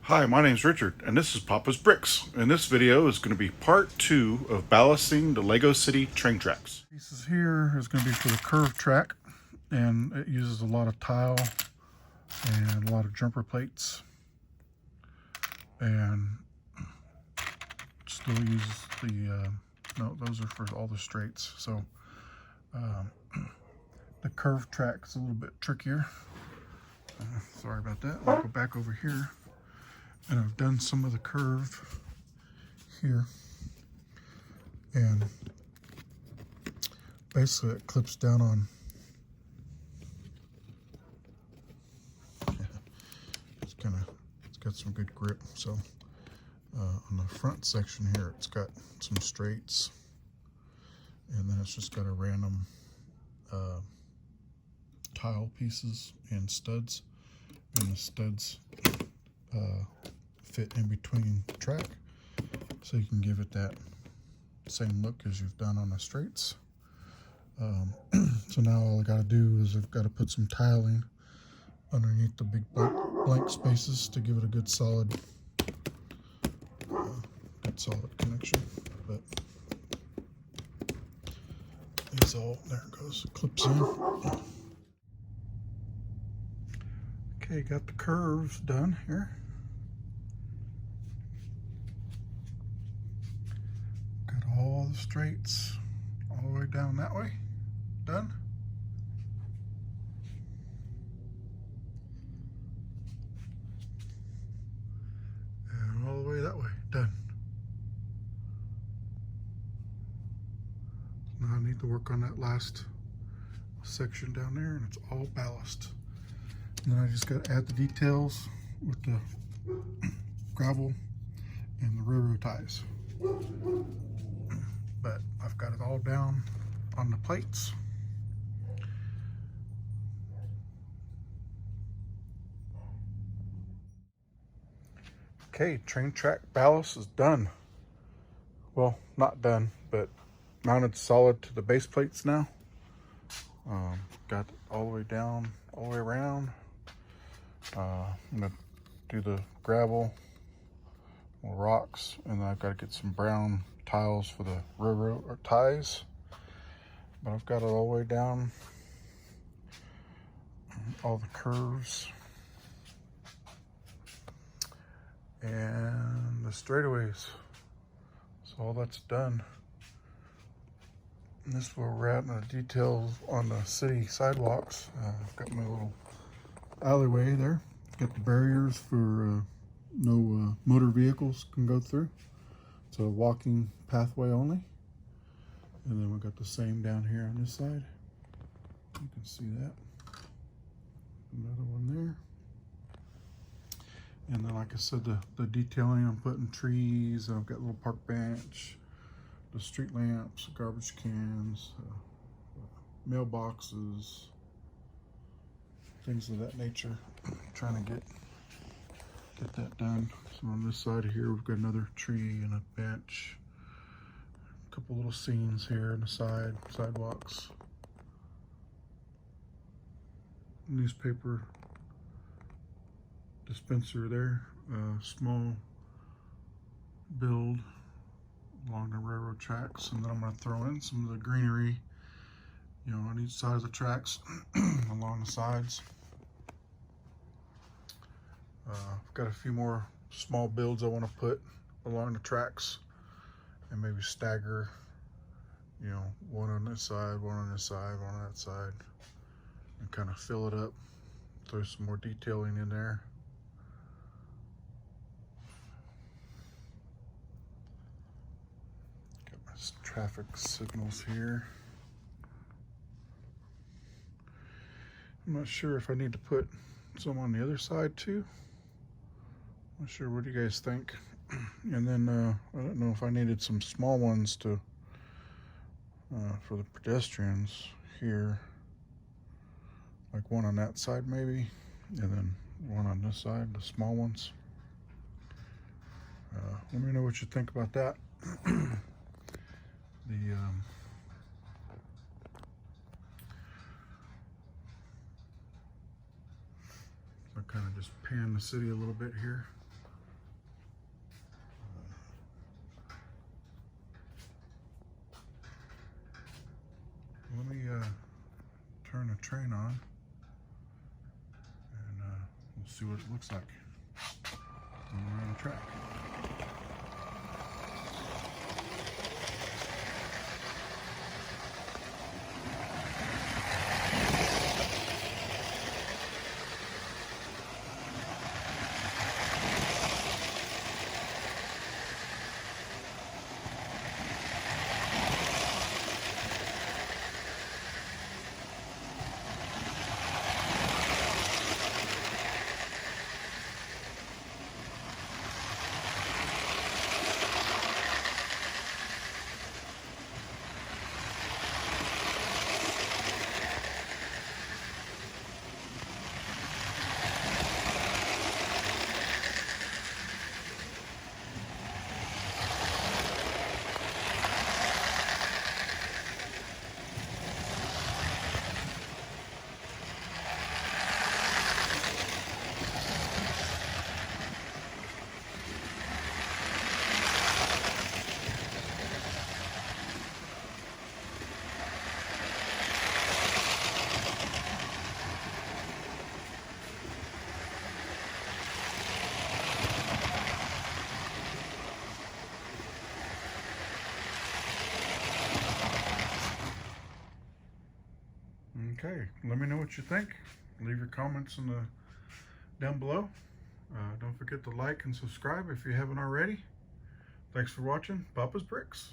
Hi, my name is Richard, and this is Papa's Bricks. And this video is going to be part 2 of ballasting the Lego City train tracks. Pieces here is going to be for the curved track, and it uses a lot of tile and a lot of jumper plates, and still uses the, no, those are for all the straights. So the curved track is a little bit trickier. Sorry about that. I'll go back over here. And I've done some of the curve here, and basically it clips down on, it's got some good grip. So on the front section here, it's got some straights, and then it's just got a random tile pieces and studs, and the studs fit in between the track, so you can give it that same look as you've done on the straights. So now all I got to do is I've got to put some tiling underneath the big blank spaces to give it a good solid connection. But it's all, there it goes, it clips in. Okay, got the curves done here. Got all the straights all the way down that way done. And all the way that way done. Now I need to work on that last section down there, and it's all ballast. And then I just got to add the details with the gravel and the railroad ties. But I've got it all down on the plates. Okay, train track ballast is done. Well, not done, but mounted solid to the base plates now. Got it all the way down, all the way around. I'm gonna do the gravel, more rocks, and then I've got to get some brown tiles for the railroad or ties. But I've got it all the way down, all the curves and the straightaways. So all that's done. And this is where we're at in the details on the city sidewalks. I've got my little alleyway there. Got the barriers for no motor vehicles can go through. It's a walking pathway only. And then we've got the same down here on this side. You can see that. Another one there. And then, like I said, the detailing, I'm putting trees, and I've got a little park bench, the street lamps, garbage cans, mailboxes, things of that nature. Trying to get that done. So on this side here, we've got another tree and a bench, a couple little scenes here on the sidewalks, newspaper dispenser there, small build along the railroad tracks, and then I'm going to throw in some of the greenery, you know, on each side of the tracks along the sides. I've got a few more small builds I want to put along the tracks, and maybe stagger, you know, one on this side, one on this side, one on that side, and kind of fill it up, throw some more detailing in there. Got my traffic signals here. I'm not sure if I need to put some on the other side too. Not sure, what do you guys think? And then I don't know if I needed some small ones to for the pedestrians here, like one on that side maybe, and then one on this side, the small ones. Let me know what you think about that. I kind of just pan the city a little bit here. train on, and we'll see what it looks like when we're on the track. Okay, let me know what you think. Leave your comments in the down below. Don't forget to like and subscribe if you haven't already. Thanks for watching. Papa's Bricks.